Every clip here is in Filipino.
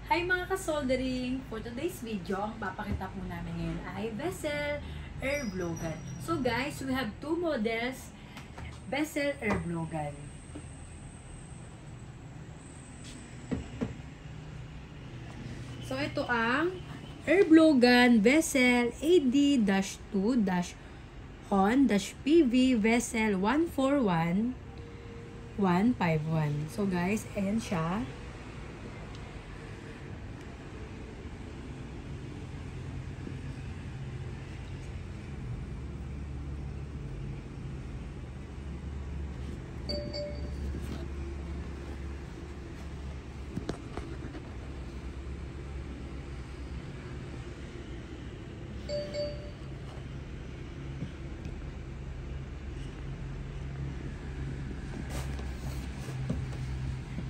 Hi mga ka-soldering! For today's video, ang papakita po namin ngayon ay Vessel Air Blow Gun. So guys, we have two models Vessel Air Blow Gun. So ito ang Air Blow Gun Vessel AD-2-HON-PV Vessel 141151. So guys, ayan siya.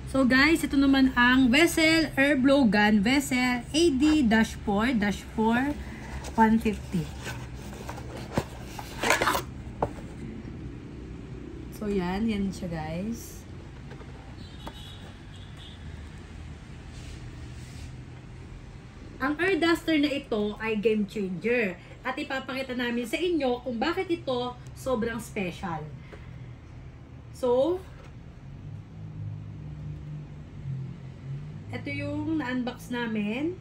So guys, ito naman ang Vessel Air Blow Gun Vessel AD-4-150. So yan siya guys. Ang air duster na ito ay game changer. At ipapakita namin sa inyo kung bakit ito sobrang special. So, ito yung na-unbox namin.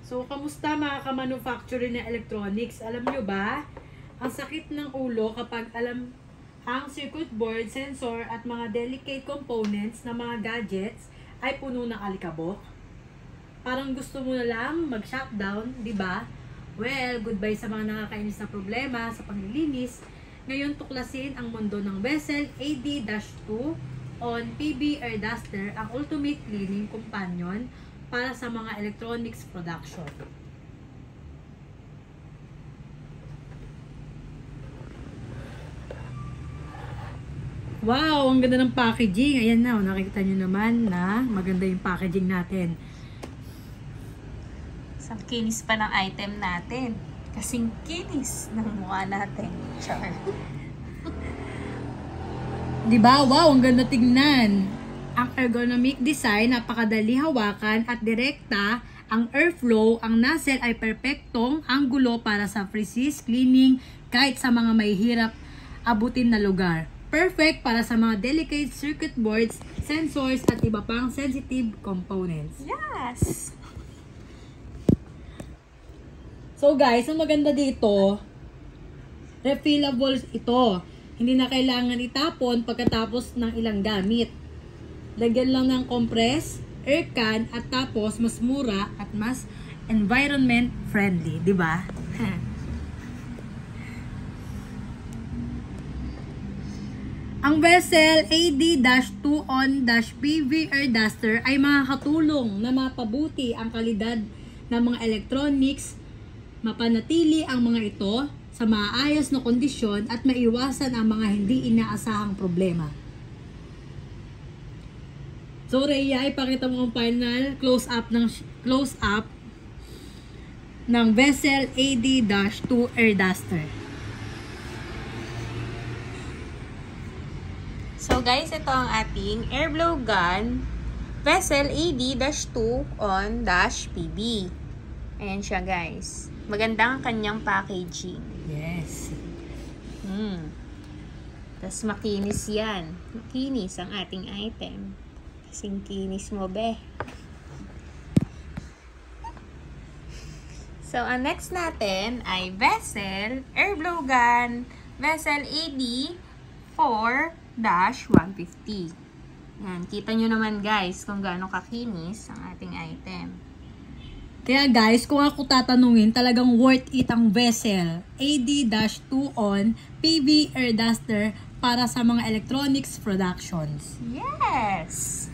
So, kamusta mga ka-manufacturer na electronics? Alam nyo ba, ang sakit ng ulo kapag alam ang circuit board, sensor, at mga delicate components ng mga gadgets ay puno ng alikabok? Parang gusto mo na lang mag-shutdown, di ba? Well, goodbye sa mga nakakainis na problema sa paglilinis. Ngayon tuklasin ang mundo ng Vessel AD-2-ON-PV Air Duster, ang ultimate cleaning companion para sa mga electronics production. Wow, ang ganda ng packaging. Ayan na, nakikita nyo naman na maganda yung packaging natin. Ang kinis pa ng item natin. Kasing kinis ng mukha natin. Char. Diba? Wow, ang ganda tignan. Ang ergonomic design, napakadali hawakan at direkta ang airflow. Ang nozzle ay perpektong anggulo para sa precise cleaning kahit sa mga mahihirap abutin na lugar. Perfect para sa mga delicate circuit boards, sensors at iba pang sensitive components. Yes! So guys, ang maganda dito, refillable ito. Hindi na kailangan itapon pagkatapos ng ilang gamit. Lagyan lang ng compress, air can, at tapos mas mura at mas environment friendly, di ba? Ang Vessel AD-2-ON-PV Air Duster ay makakatulong na mapabuti ang kalidad ng mga electronics, mapanatili ang mga ito sa maayos na kondisyon at maiwasan ang mga hindi inaasahang problema. So Rhea, ipakita mo ang final close-up ng Vessel AD-2 Air Duster. So guys, ito ang ating air blow gun Vessel AD-2-ON-PV. Ayan siya guys. Maganda ang kanyang packaging. Yes. Tapos makinis yan. Makinis ang ating item. Kasing kinis mo, be. So, ang next natin ay Vessel Air Blow Gun Vessel AD-4-150. Yan. Kita nyo naman guys kung gaano kakinis ang ating item. Kaya guys, kung ako tatanungin, talagang worth it ang Vessel AD-2-ON-PV Air Duster para sa mga electronics productions. Yes!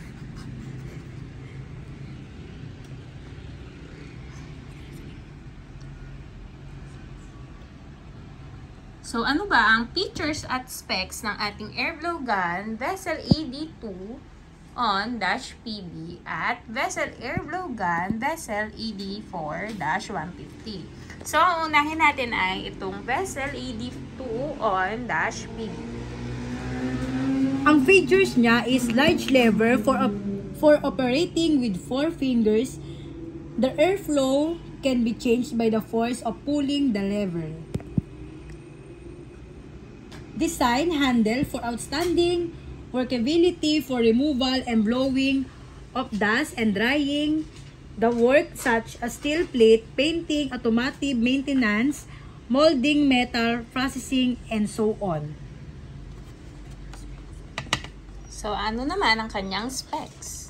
So, ano ba ang features at specs ng ating air blow gun Vessel AD-2 2-on-PB at Vessel Air Blowgun Vessel ED4-150. So, ang unahin natin ay itong Vessel ED2-on-PB. Ang features niya is large lever for operating with 4 fingers. The airflow can be changed by the force of pulling the lever. Design handle for outstanding workability for removal and blowing of dust and drying the work such as steel plate, painting, automotive maintenance, molding, metal, processing, and so on. So, ano naman ang kanyang specs?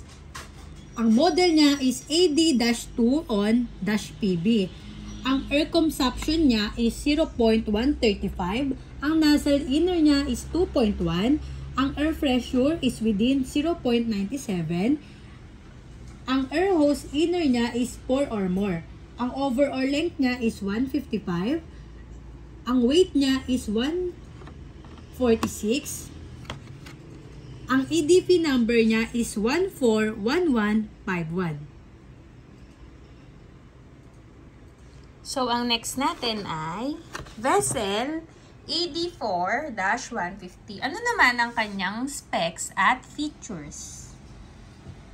Ang model niya is AD-2-on-PB. Ang air consumption niya is 0.135. Ang nozzle inner niya is 2.1. Ang air pressure is within 0.97. Ang air hose inner niya is 4 or more. Ang overall length niya is 155. Ang weight niya is 146. Ang EDP number niya is 141151. So, ang next natin ay Vessel ED4-150. Ano naman ang kanyang specs at features?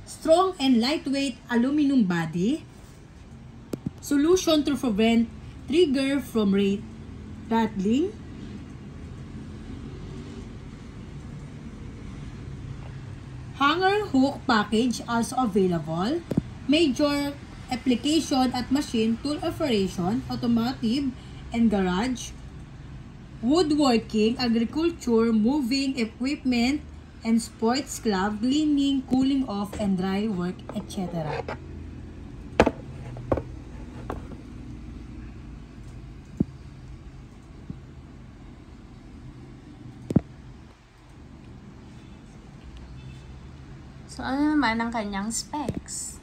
Strong and lightweight aluminum body. Solution to prevent trigger from rattling. Hanger hook package also available. Major application at machine tool operation, automotive and garage, woodworking, agriculture, moving equipment, and sports club, cleaning, cooling off, and dry work, etc. So, ano naman ang kanyang specs?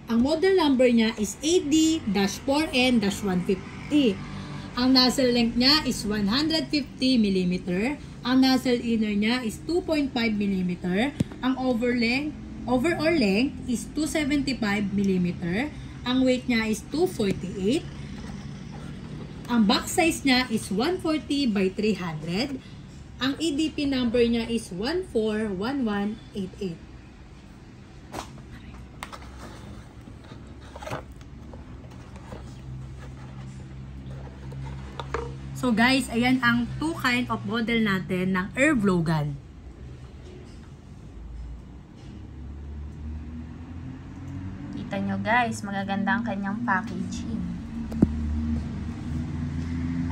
Ang model number niya is AD-4N-150. Ang nozzle length niya is 150 mm. Ang nozzle inner niya is 2.5 mm. Ang overall length is 275 mm. Ang weight niya is 248. Ang box size niya is 140 by 300. Ang EDP number niya is 141188. So guys, ayan ang 2 kind of model natin ng air blowgun. Kita nyo guys, magaganda ang kanyang packaging.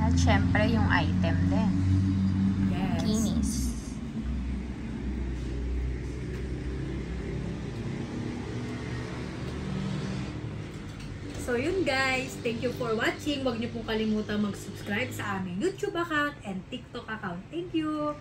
At syempre yung item din. Yes. Kinis. So yun guys, thank you for watching. Huwag niyo pong kalimutan mag-subscribe sa aming YouTube account and TikTok account. Thank you!